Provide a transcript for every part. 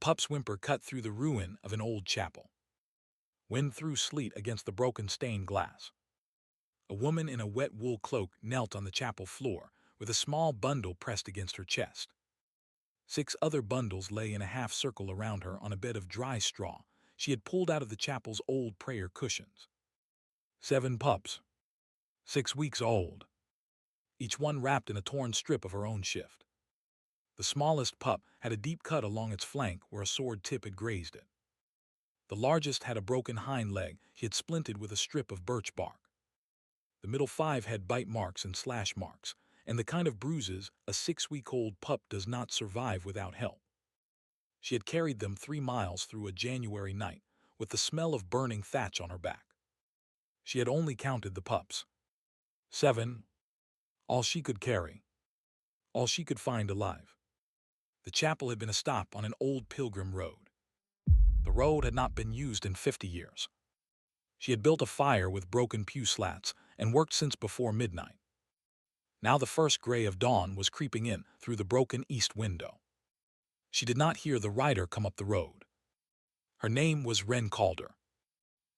pup's whimper cut through the ruin of an old chapel. Wind threw sleet against the broken stained glass. A woman in a wet wool cloak knelt on the chapel floor, with a small bundle pressed against her chest. 6 other bundles lay in a half-circle around her on a bed of dry straw she had pulled out of the chapel's old prayer cushions. 7 pups, 6 weeks old, each one wrapped in a torn strip of her own shift. The smallest pup had a deep cut along its flank where a sword tip had grazed it. The largest had a broken hind leg she had splinted with a strip of birch bark. The middle 5 had bite marks and slash marks, and the kind of bruises a 6-week-old pup does not survive without help. She had carried them 3 miles through a January night, with the smell of burning thatch on her back. She had only counted the pups. 7. All she could carry. All she could find alive. The chapel had been a stop on an old pilgrim road. The road had not been used in 50 years. She had built a fire with broken pew slats and worked since before midnight. Now the first gray of dawn was creeping in through the broken east window. She did not hear the rider come up the road. Her name was Wren Calder.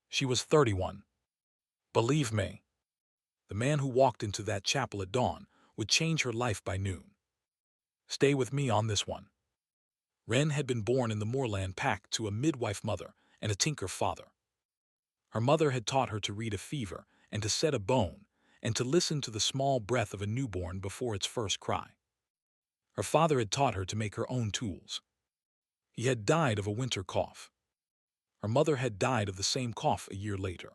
She was 31. Believe me, the man who walked into that chapel at dawn would change her life by noon. Stay with me on this one. Wren had been born in the moorland pack to a midwife mother and a tinker father. Her mother had taught her to read a fever and to set a bone and to listen to the small breath of a newborn before its first cry. Her father had taught her to make her own tools. He had died of a winter cough. Her mother had died of the same cough a year later.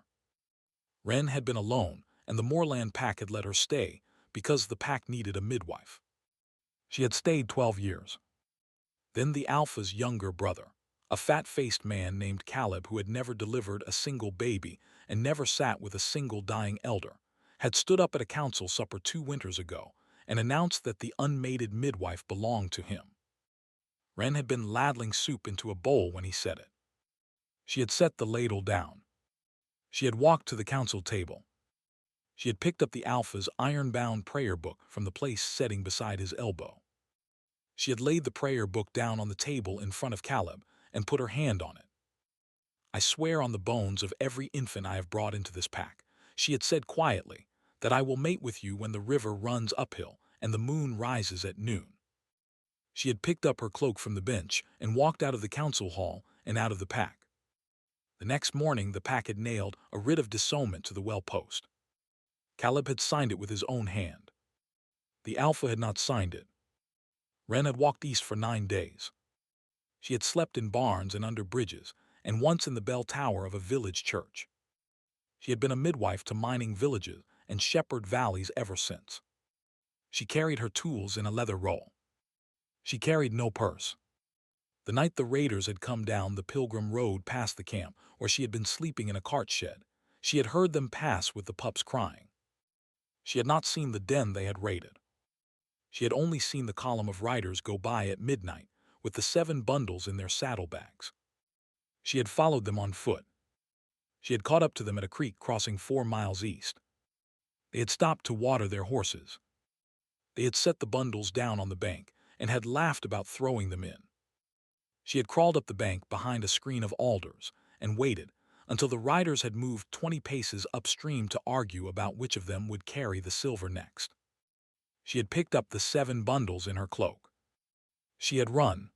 Wren had been alone, and the moorland pack had let her stay because the pack needed a midwife. She had stayed 12 years. Then the Alpha's younger brother, a fat-faced man named Caleb who had never delivered a single baby and never sat with a single dying elder, had stood up at a council supper 2 winters ago and announced that the unmated midwife belonged to him. Wren had been ladling soup into a bowl when he said it. She had set the ladle down. She had walked to the council table. She had picked up the Alpha's iron-bound prayer book from the place setting beside his elbow. She had laid the prayer book down on the table in front of Caleb and put her hand on it. I swear on the bones of every infant I have brought into this pack, she had said quietly, that I will mate with you when the river runs uphill and the moon rises at noon. She had picked up her cloak from the bench and walked out of the council hall and out of the pack. The next morning the pack had nailed a writ of disownment to the well post. Caleb had signed it with his own hand. The Alpha had not signed it. Wren had walked east for 9 days. She had slept in barns and under bridges, and once in the bell tower of a village church. She had been a midwife to mining villages and shepherd valleys ever since. She carried her tools in a leather roll. She carried no purse. The night the raiders had come down the pilgrim road past the camp where she had been sleeping in a cart shed, she had heard them pass with the pups crying. She had not seen the den they had raided. She had only seen the column of riders go by at midnight with the 7 bundles in their saddlebags. She had followed them on foot. She had caught up to them at a creek crossing 4 miles east. They had stopped to water their horses. They had set the bundles down on the bank and had laughed about throwing them in. She had crawled up the bank behind a screen of alders and waited until the riders had moved 20 paces upstream to argue about which of them would carry the silver next. She had picked up the 7 bundles in her cloak. She had run.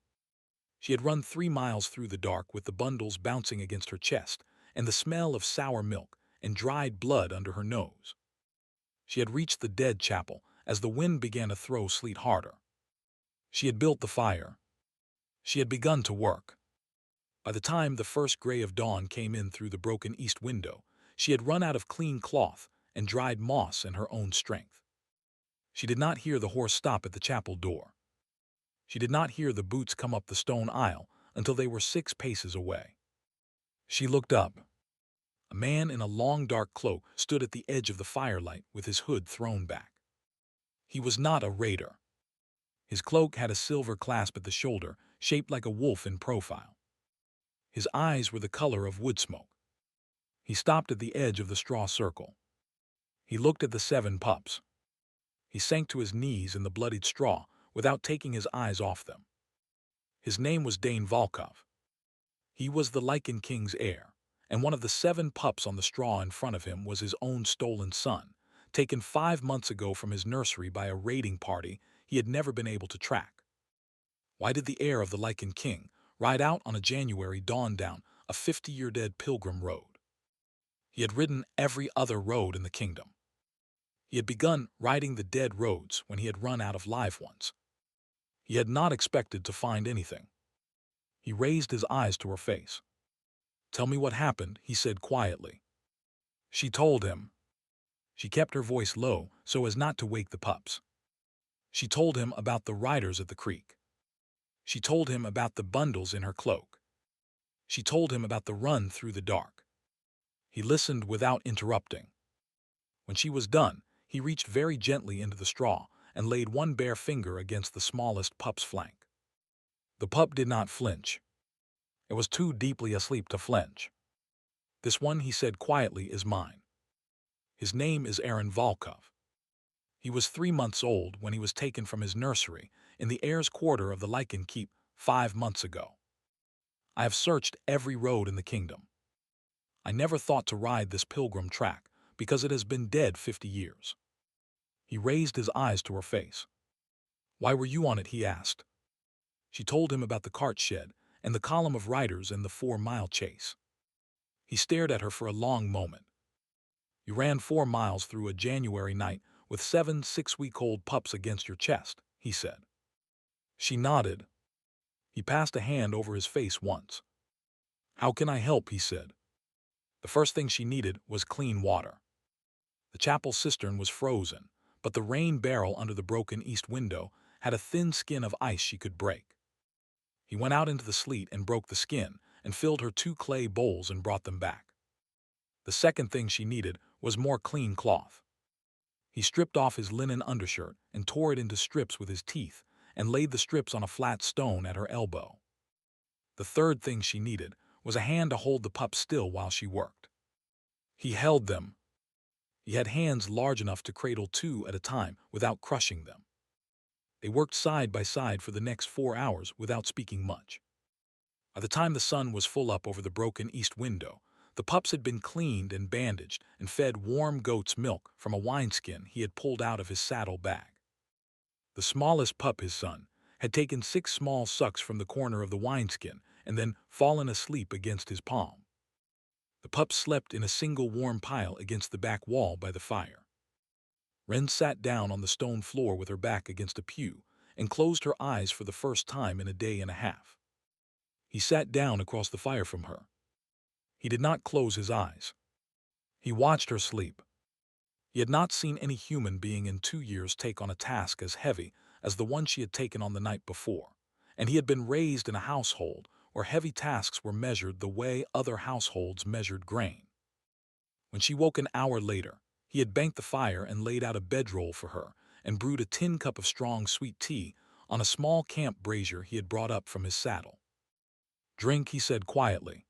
She had run 3 miles through the dark with the bundles bouncing against her chest and the smell of sour milk and dried blood under her nose. She had reached the dead chapel as the wind began to throw sleet harder. She had built the fire. She had begun to work. By the time the first gray of dawn came in through the broken east window, she had run out of clean cloth and dried moss in her own strength. She did not hear the horse stop at the chapel door. She did not hear the boots come up the stone aisle until they were 6 paces away. She looked up. A man in a long dark cloak stood at the edge of the firelight with his hood thrown back. He was not a raider. His cloak had a silver clasp at the shoulder, shaped like a wolf in profile. His eyes were the color of wood smoke. He stopped at the edge of the straw circle. He looked at the 7 pups. He sank to his knees in the bloodied straw without taking his eyes off them. His name was Dane Volkov. He was the Lycan king's heir, and one of the 7 pups on the straw in front of him was his own stolen son, taken 5 months ago from his nursery by a raiding party he had never been able to track. Why did the heir of the Lycan king ride out on a January dawn down a 50-year-dead pilgrim road? He had ridden every other road in the kingdom. He had begun riding the dead roads when he had run out of live ones. He had not expected to find anything. He raised his eyes to her face. "Tell me what happened," he said quietly. She told him. She kept her voice low so as not to wake the pups. She told him about the riders at the creek. She told him about the bundles in her cloak. She told him about the run through the dark. He listened without interrupting. When she was done, he reached very gently into the straw and laid one bare finger against the smallest pup's flank. The pup did not flinch. It was too deeply asleep to flinch. "This one," he said quietly, "is mine. His name is Aaron Volkov. He was 3 months old when he was taken from his nursery in the heir's quarter of the Lycan keep 5 months ago. I have searched every road in the kingdom. I never thought to ride this pilgrim track because it has been dead 50 years. He raised his eyes to her face. "Why were you on it?" he asked. She told him about the cart shed and the column of riders and the 4-mile chase. He stared at her for a long moment. "You ran 4 miles through a January night with 7 6-week-old pups against your chest," he said. She nodded. He passed a hand over his face once. "How can I help?" he said. The first thing she needed was clean water. The chapel cistern was frozen, but the rain barrel under the broken east window had a thin skin of ice she could break. He went out into the sleet and broke the skin and filled her 2 clay bowls and brought them back. The second thing she needed was more clean cloth. He stripped off his linen undershirt and tore it into strips with his teeth and laid the strips on a flat stone at her elbow. The third thing she needed was a hand to hold the pups still while she worked. He held them. He had hands large enough to cradle 2 at a time without crushing them. They worked side by side for the next 4 hours without speaking much. By the time the sun was full up over the broken east window, the pups had been cleaned and bandaged and fed warm goat's milk from a wineskin he had pulled out of his saddle bag. The smallest pup, his son, had taken 6 small sucks from the corner of the wineskin and then fallen asleep against his palm. The pups slept in a single warm pile against the back wall by the fire. Wren sat down on the stone floor with her back against a pew and closed her eyes for the first time in a day and a half. He sat down across the fire from her. He did not close his eyes. He watched her sleep. He had not seen any human being in 2 years take on a task as heavy as the one she had taken on the night before, and he had been raised in a household where heavy tasks were measured the way other households measured grain. When she woke an hour later, he had banked the fire and laid out a bedroll for her and brewed a tin cup of strong sweet tea on a small camp brazier he had brought up from his saddle. "Drink," he said quietly.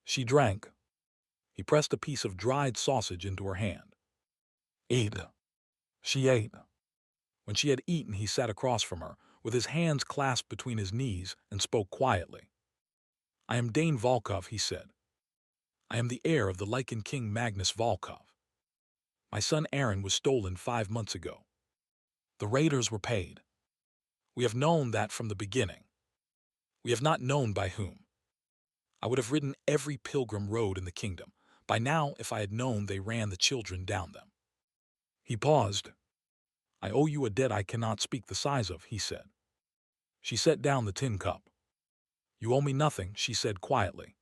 She drank. He pressed a piece of dried sausage into her hand. "Eat." She ate. When she had eaten, he sat across from her, with his hands clasped between his knees, and spoke quietly. "I am Dane Volkov," he said. "I am the heir of the Lycan king Magnus Volkov. My son Aaron was stolen 5 months ago. The raiders were paid. We have known that from the beginning. We have not known by whom. I would have ridden every pilgrim road in the kingdom by now if I had known they ran the children down them." He paused. "I owe you a debt I cannot speak the size of," he said. She set down the tin cup. "You owe me nothing," she said quietly.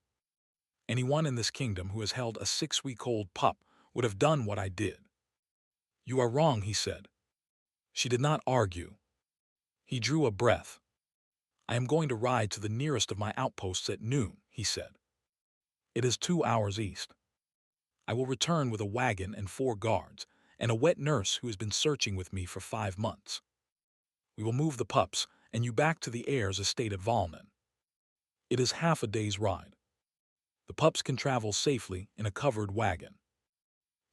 "Anyone in this kingdom who has held a 6-week-old pup would have done what I did." "You are wrong," he said. She did not argue. He drew a breath. "I am going to ride to the nearest of my outposts at noon," he said. "It is 2 hours east. I will return with a wagon and 4 guards, and a wet nurse who has been searching with me for 5 months. We will move the pups and you back to the heir's estate at Valnan. It is half a day's ride. The pups can travel safely in a covered wagon.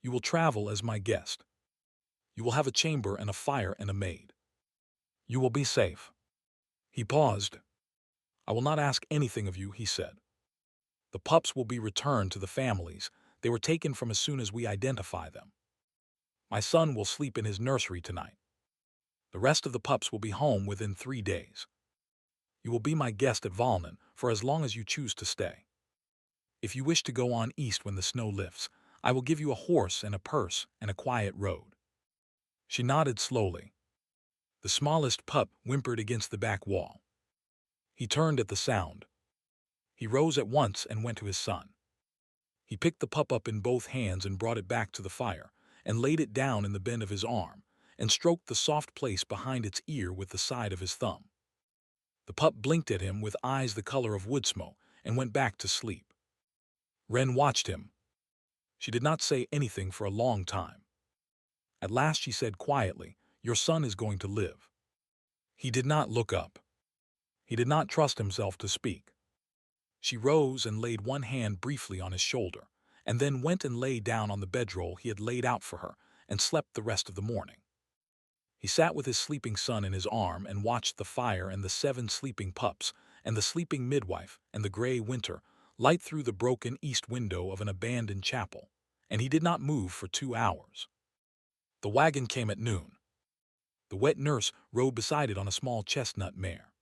You will travel as my guest. You will have a chamber and a fire and a maid. You will be safe." He paused. I will not ask anything of you, he said. The pups will be returned to the families they were taken from as soon as we identify them. My son will sleep in his nursery tonight. The rest of the pups will be home within 3 days. You will be my guest at Valnen for as long as you choose to stay. If you wish to go on east when the snow lifts, I will give you a horse and a purse and a quiet road. She nodded slowly. The smallest pup whimpered against the back wall. He turned at the sound. He rose at once and went to his son. He picked the pup up in both hands and brought it back to the fire, and laid it down in the bend of his arm, and stroked the soft place behind its ear with the side of his thumb. The pup blinked at him with eyes the color of wood smoke and went back to sleep. Wren watched him. She did not say anything for a long time. At last she said quietly, "Your son is going to live." He did not look up. He did not trust himself to speak. She rose and laid one hand briefly on his shoulder, and then went and lay down on the bedroll he had laid out for her, and slept the rest of the morning. He sat with his sleeping son in his arm and watched the fire and the 7 sleeping pups and the sleeping midwife and the gray winter light through the broken east window of an abandoned chapel, and he did not move for 2 hours. The wagon came at noon. The wet nurse rode beside it on a small chestnut mare.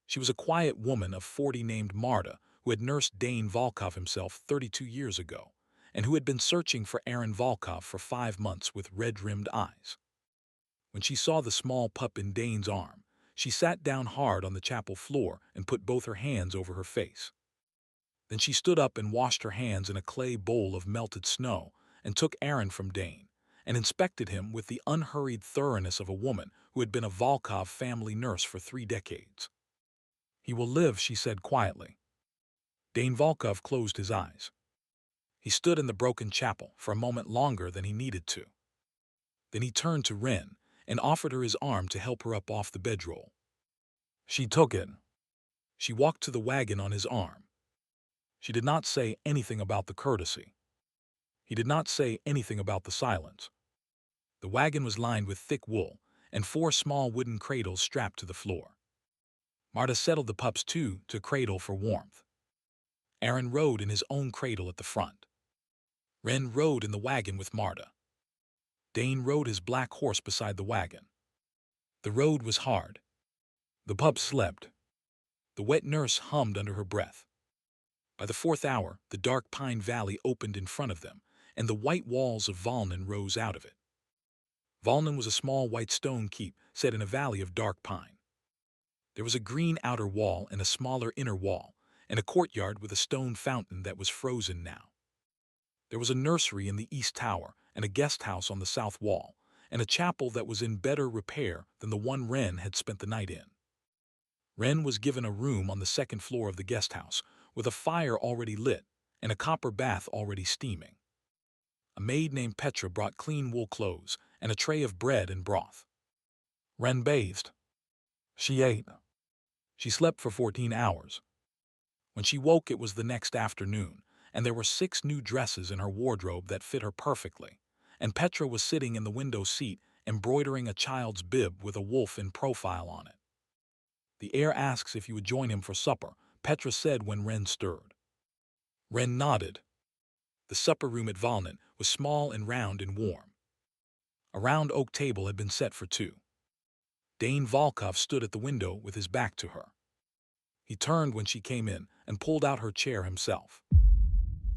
She was a quiet woman of 40 named Marta, who had nursed Dane Volkov himself 32 years ago, and who had been searching for Aaron Volkov for 5 months with red-rimmed eyes. When she saw the small pup in Dane's arm, she sat down hard on the chapel floor and put both her hands over her face. Then she stood up and washed her hands in a clay bowl of melted snow and took Aaron from Dane and inspected him with the unhurried thoroughness of a woman who had been a Volkov family nurse for 3 decades. "He will live," she said quietly. Dane Volkov closed his eyes. He stood in the broken chapel for a moment longer than he needed to. Then he turned to Wren and offered her his arm to help her up off the bedroll. She took it. She walked to the wagon on his arm. She did not say anything about the courtesy. He did not say anything about the silence. The wagon was lined with thick wool, and 4 small wooden cradles strapped to the floor. Marta settled the pups to cradle for warmth. Aaron rode in his own cradle at the front. Wren rode in the wagon with Marta. Dane rode his black horse beside the wagon. The road was hard. The pups slept. The wet nurse hummed under her breath. By the 4th hour, the dark pine valley opened in front of them, and the white walls of Valnen rose out of it. Valnen was a small white stone keep set in a valley of dark pine. There was a green outer wall and a smaller inner wall, and a courtyard with a stone fountain that was frozen now. There was a nursery in the east tower and a guest house on the south wall, and a chapel that was in better repair than the one Wren had spent the night in. Wren was given a room on the 2nd floor of the guest house, with a fire already lit and a copper bath already steaming. A maid named Petra brought clean wool clothes and a tray of bread and broth. Wren bathed. She ate. She slept for 14 hours. When she woke, it was the next afternoon, and there were 6 new dresses in her wardrobe that fit her perfectly, and Petra was sitting in the window seat embroidering a child's bib with a wolf in profile on it. "The heir asks if you would join him for supper," Petra said when Wren stirred. Wren nodded. The supper room at Valnen was small and round and warm. A round oak table had been set for 2. Dane Volkov stood at the window with his back to her. He turned when she came in and pulled out her chair himself.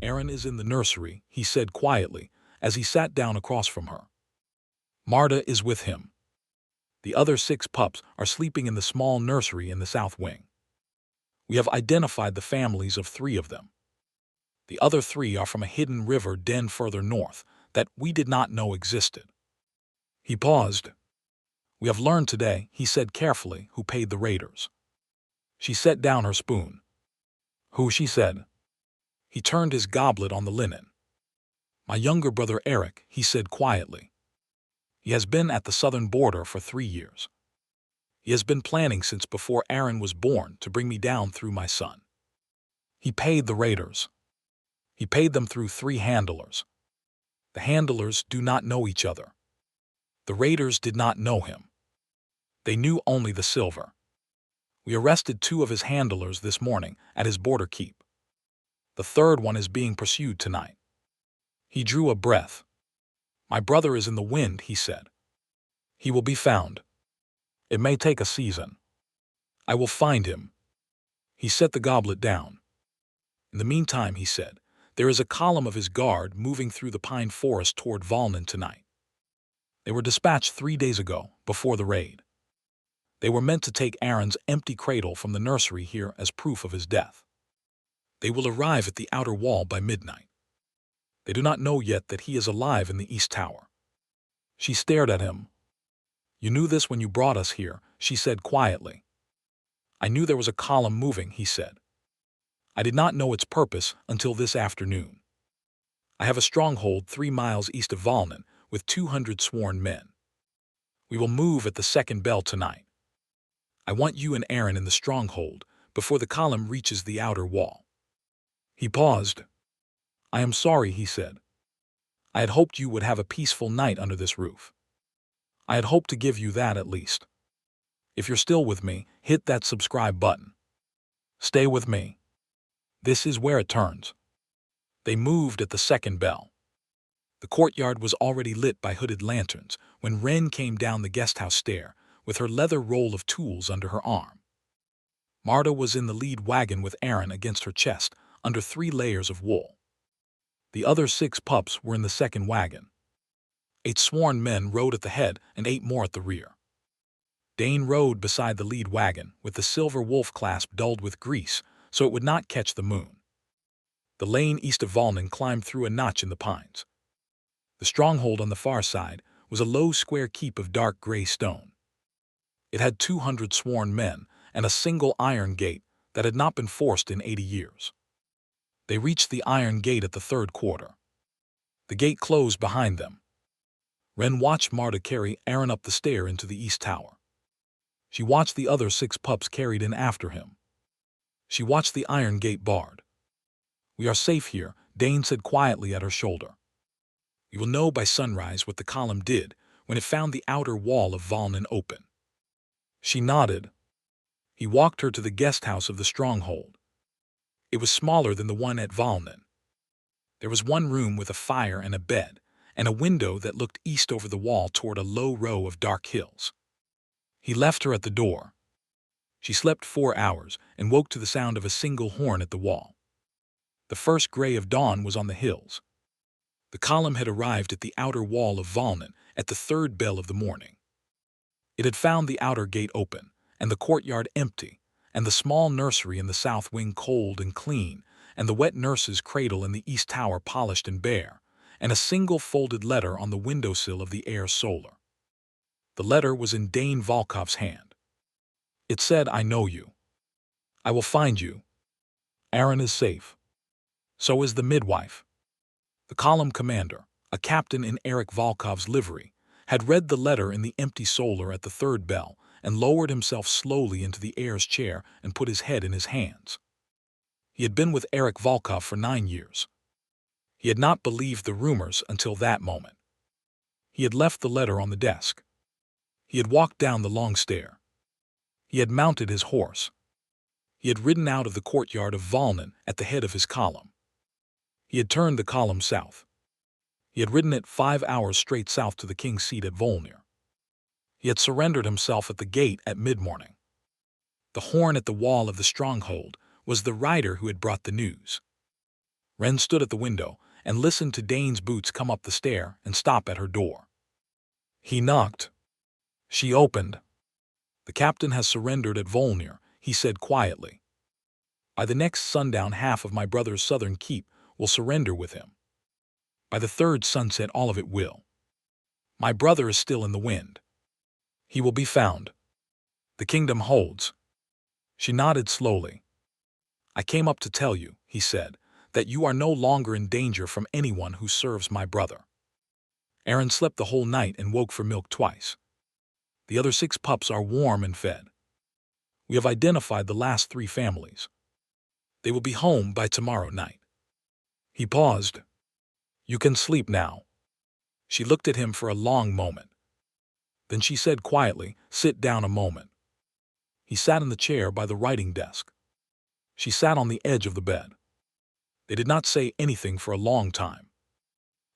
"Aaron is in the nursery," he said quietly as he sat down across from her. "Marta is with him. The other 6 pups are sleeping in the small nursery in the south wing. We have identified the families of 3 of them. The other 3 are from a hidden river den further north that we did not know existed." He paused. "We have learned today," he said carefully, "who paid the raiders." She set down her spoon. "Who?" she said. He turned his goblet on the linen. "My younger brother Eric," he said quietly. "He has been at the southern border for 3 years. He has been planning since before Aaron was born to bring me down through my son. He paid the raiders. He paid them through 3 handlers. The handlers do not know each other. The raiders did not know him. They knew only the silver. We arrested 2 of his handlers this morning at his border keep. The third one is being pursued tonight." He drew a breath. "My brother is in the wind," he said. "He will be found. It may take a season. I will find him." He set the goblet down. "In the meantime," he said, "there is a column of his guard moving through the pine forest toward Valnan tonight. They were dispatched 3 days ago, before the raid. They were meant to take Aaron's empty cradle from the nursery here as proof of his death. They will arrive at the outer wall by midnight. They do not know yet that he is alive in the East Tower." She stared at him. "You knew this when you brought us here," she said quietly. "I knew there was a column moving," he said. "I did not know its purpose until this afternoon. I have a stronghold 3 miles east of Valnan with 200 sworn men. We will move at the second bell tonight. I want you and Aaron in the stronghold before the column reaches the outer wall." He paused. "I am sorry," he said. "I had hoped you would have a peaceful night under this roof. I had hoped to give you that at least. If you're still with me, hit that subscribe button. Stay with me. This is where it turns." They moved at the second bell. The courtyard was already lit by hooded lanterns when Wren came down the guesthouse stair with her leather roll of tools under her arm. Marta was in the lead wagon with Aaron against her chest under 3 layers of wool. The other 6 pups were in the second wagon. 8 sworn men rode at the head and 8 more at the rear. Dane rode beside the lead wagon with the silver wolf clasp dulled with grease so it would not catch the moon. The lane east of Valnan climbed through a notch in the pines. The stronghold on the far side was a low square keep of dark gray stone. It had 200 sworn men and a single iron gate that had not been forced in 80 years. They reached the iron gate at the third quarter. The gate closed behind them. Wren watched Marta carry Aaron up the stair into the east tower. She watched the other 6 pups carried in after him. She watched the iron gate barred. "We are safe here," Dane said quietly at her shoulder. "We will know by sunrise what the column did when it found the outer wall of Valnan open." She nodded. He walked her to the guest house of the stronghold. It was smaller than the one at Valnan. There was one room with a fire and a bed, and a window that looked east over the wall toward a low row of dark hills. He left her at the door. She slept 4 hours and woke to the sound of a single horn at the wall. The first gray of dawn was on the hills. The column had arrived at the outer wall of Valnan at the 3rd bell of the morning. It had found the outer gate open, and the courtyard empty, and the small nursery in the south wing cold and clean, and the wet nurse's cradle in the east tower polished and bare, and a single folded letter on the windowsill of the Heir solar. The letter was in Dane Volkov's hand. It said, "I know you. I will find you. Aaron is safe. So is the midwife." The column commander, a captain in Eric Volkov's livery, had read the letter in the empty solar at the 3rd bell and lowered himself slowly into the Heir's chair and put his head in his hands. He had been with Eric Volkov for 9 years. He had not believed the rumors until that moment. He had left the letter on the desk. He had walked down the long stair. He had mounted his horse. He had ridden out of the courtyard of Valnan at the head of his column. He had turned the column south. He had ridden it 5 hours straight south to the king's seat at Volnir. He had surrendered himself at the gate at mid-morning. The horn at the wall of the stronghold was the rider who had brought the news. Wren stood at the window and listened to Dane's boots come up the stair and stop at her door. He knocked. She opened. "The captain has surrendered at Volnir," he said quietly. "By the next sundown half of my brother's southern keep will surrender with him. By the 3rd sunset all of it will. My brother is still in the wind. He will be found. The kingdom holds." She nodded slowly. "I came up to tell you," he said, "that you are no longer in danger from anyone who serves my brother." Aaron slept the whole night and woke for milk twice. The other 6 pups are warm and fed. We have identified the last 3 families. They will be home by tomorrow night." He paused. "You can sleep now." She looked at him for a long moment. Then she said quietly, "Sit down a moment." He sat in the chair by the writing desk. She sat on the edge of the bed. They did not say anything for a long time.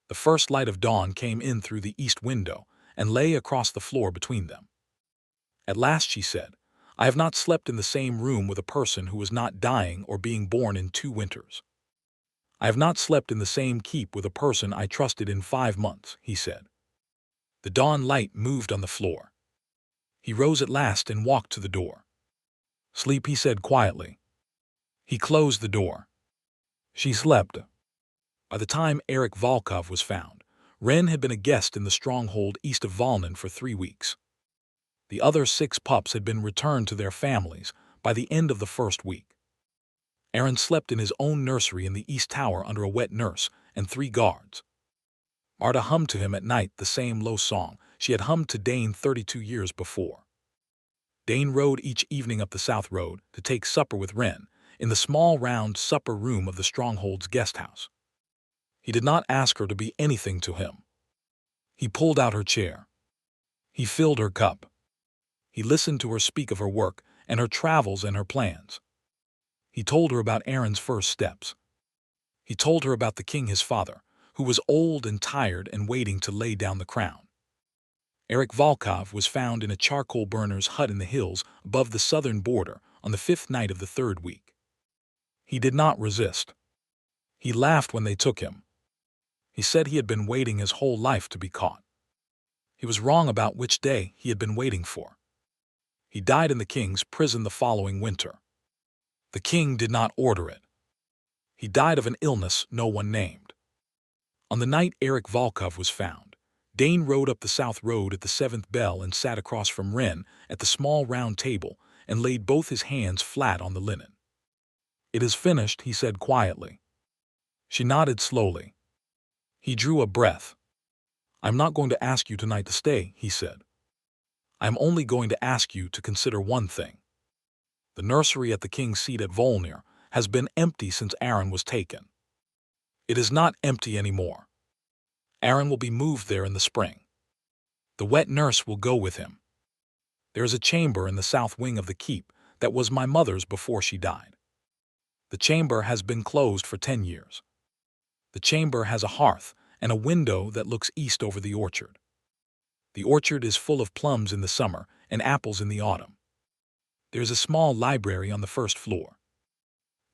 The first light of dawn came in through the east window and lay across the floor between them. At last she said, "I have not slept in the same room with a person who was not dying or being born in 2 winters. I have not slept in the same keep with a person I trusted in 5 months," he said. The dawn light moved on the floor. He rose at last and walked to the door. "Sleep," he said quietly. He closed the door. She slept. By the time Eric Volkov was found, Wren had been a guest in the stronghold east of Volnin for 3 weeks. The other 6 pups had been returned to their families by the end of the first week. Aaron slept in his own nursery in the East Tower under a wet nurse and 3 guards. Marta hummed to him at night the same low song she had hummed to Dane 32 years before. Dane rode each evening up the South Road to take supper with Wren in the small round supper room of the stronghold's guest house. He did not ask her to be anything to him. He pulled out her chair. He filled her cup. He listened to her speak of her work and her travels and her plans. He told her about Aaron's first steps. He told her about the king, his father, who was old and tired and waiting to lay down the crown. Eric Volkov was found in a charcoal burner's hut in the hills above the southern border on the 5th night of the 3rd week. He did not resist. He laughed when they took him. He said he had been waiting his whole life to be caught. He was wrong about which day he had been waiting for. He died in the king's prison the following winter. The king did not order it. He died of an illness no one named. On the night Eric Volkov was found, Dane rode up the South Road at the 7th bell and sat across from Wren at the small round table and laid both his hands flat on the linen. "It is finished," he said quietly. She nodded slowly. He drew a breath. "I'm not going to ask you tonight to stay," he said. "I'm only going to ask you to consider one thing. The nursery at the king's seat at Volnir has been empty since Aaron was taken. It is not empty anymore. Aaron will be moved there in the spring. The wet nurse will go with him. There is a chamber in the south wing of the keep that was my mother's before she died. The chamber has been closed for 10 years. The chamber has a hearth and a window that looks east over the orchard. The orchard is full of plums in the summer and apples in the autumn. There is a small library on the 1st floor.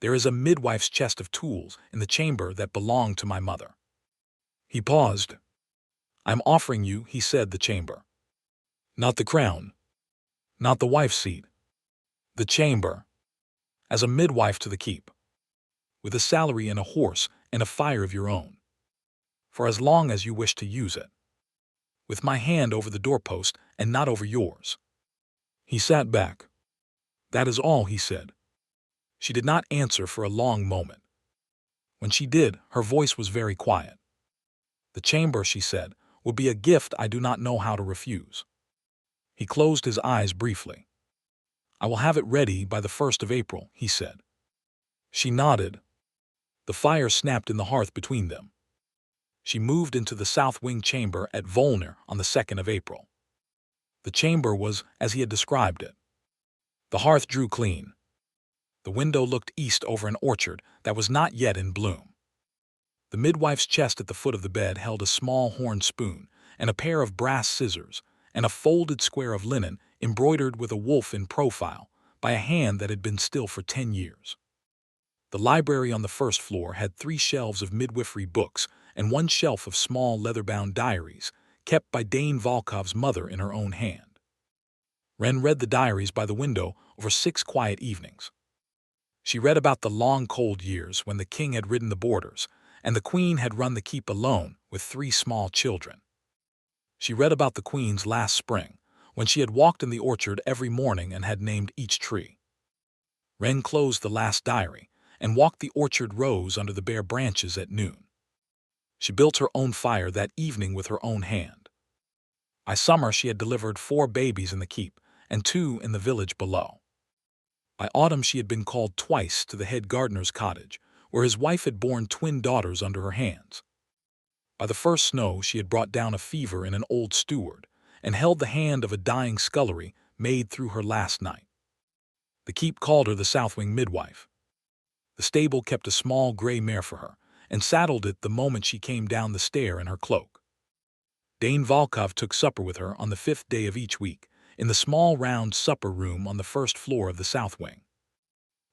There is a midwife's chest of tools in the chamber that belonged to my mother." He paused. "I'm offering you," he said, "the chamber. Not the crown. Not the wife's seat. The chamber. As a midwife to the keep. With a salary and a horse and a fire of your own. For as long as you wish to use it. With my hand over the doorpost and not over yours." He sat back. "That is all," he said. She did not answer for a long moment. When she did, her voice was very quiet. "The chamber," she said, "will be a gift I do not know how to refuse." He closed his eyes briefly. "I will have it ready by the 1st of April," he said. She nodded. The fire snapped in the hearth between them. She moved into the south wing chamber at Volnir on the 2nd of April. The chamber was as he had described it. The hearth drew clean. The window looked east over an orchard that was not yet in bloom. The midwife's chest at the foot of the bed held a small horn spoon and a pair of brass scissors and a folded square of linen embroidered with a wolf in profile by a hand that had been still for 10 years. The library on the 1st floor had 3 shelves of midwifery books and 1 shelf of small leather-bound diaries kept by Dane Volkov's mother in her own hand. Wren read the diaries by the window over 6 quiet evenings. She read about the long cold years when the king had ridden the borders and the queen had run the keep alone with 3 small children. She read about the queen's last spring, when she had walked in the orchard every morning and had named each tree. Wren closed the last diary and walked the orchard rows under the bare branches at noon. She built her own fire that evening with her own hand. By summer she had delivered 4 babies in the keep and 2 in the village below. By autumn she had been called twice to the head gardener's cottage, where his wife had borne twin daughters under her hands. By the first snow she had brought down a fever in an old steward, and held the hand of a dying scullery maid through her last night. The keep called her the Southwing midwife. The stable kept a small gray mare for her, and saddled it the moment she came down the stair in her cloak. Dane Volkov took supper with her on the 5th day of each week, in the small round supper room on the first floor of the South Wing.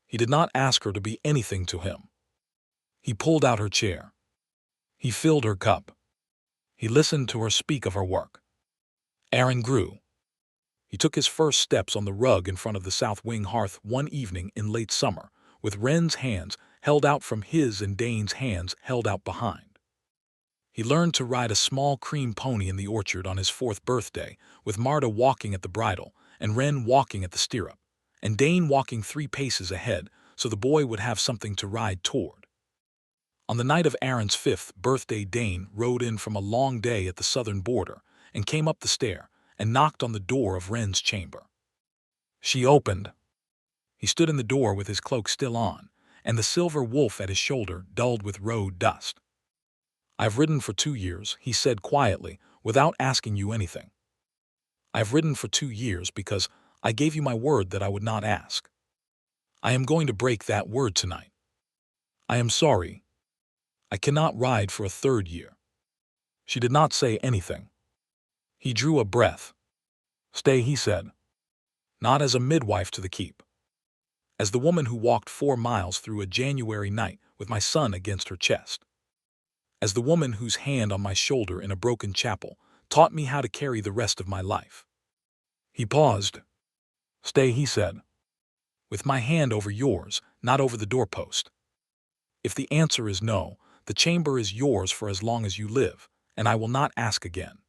He did not ask her to be anything to him. He pulled out her chair. He filled her cup. He listened to her speak of her work. Aaron grew. He took his first steps on the rug in front of the South Wing hearth one evening in late summer, with Wren's hands held out from his and Dane's hands held out behind. He learned to ride a small cream pony in the orchard on his 4th birthday, with Marta walking at the bridle and Wren walking at the stirrup, and Dane walking 3 paces ahead so the boy would have something to ride toward. On the night of Aaron's 5th birthday, Dane rode in from a long day at the southern border and came up the stair and knocked on the door of Wren's chamber. She opened. He stood in the door with his cloak still on, and the silver wolf at his shoulder dulled with road dust. "I've ridden for 2 years," he said quietly, "without asking you anything. I've ridden for 2 years because I gave you my word that I would not ask. I am going to break that word tonight. I am sorry. I cannot ride for a 3rd year." She did not say anything. He drew a breath. "Stay," he said. "Not as a midwife to the keep. As the woman who walked 4 miles through a January night with my son against her chest. As the woman whose hand on my shoulder in a broken chapel taught me how to carry the rest of my life." He paused. "Stay," he said. "With my hand over yours, not over the doorpost. If the answer is no, the chamber is yours for as long as you live, and I will not ask again."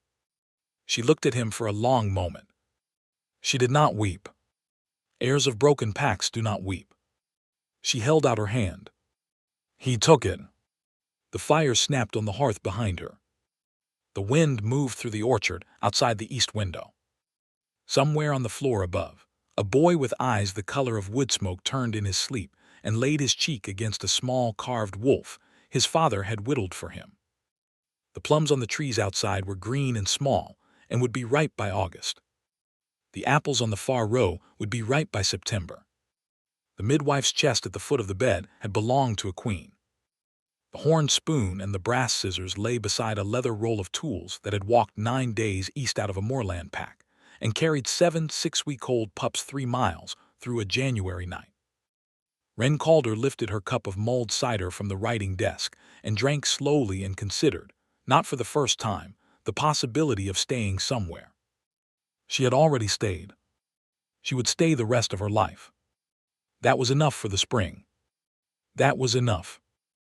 She looked at him for a long moment. She did not weep. Heirs of broken packs do not weep. She held out her hand. He took it. The fire snapped on the hearth behind her. The wind moved through the orchard outside the east window. Somewhere on the floor above, a boy with eyes the color of wood smoke turned in his sleep and laid his cheek against a small carved wolf his father had whittled for him. The plums on the trees outside were green and small and would be ripe by August. The apples on the far row would be ripe by September. The midwife's chest at the foot of the bed had belonged to a queen. The horn spoon and the brass scissors lay beside a leather roll of tools that had walked 9 days east out of a moorland pack and carried 7 6-week-old pups 3 miles through a January night. Wren Calder lifted her cup of mulled cider from the writing desk and drank slowly and considered, not for the first time, the possibility of staying somewhere. She had already stayed. She would stay the rest of her life. That was enough for the spring. That was enough.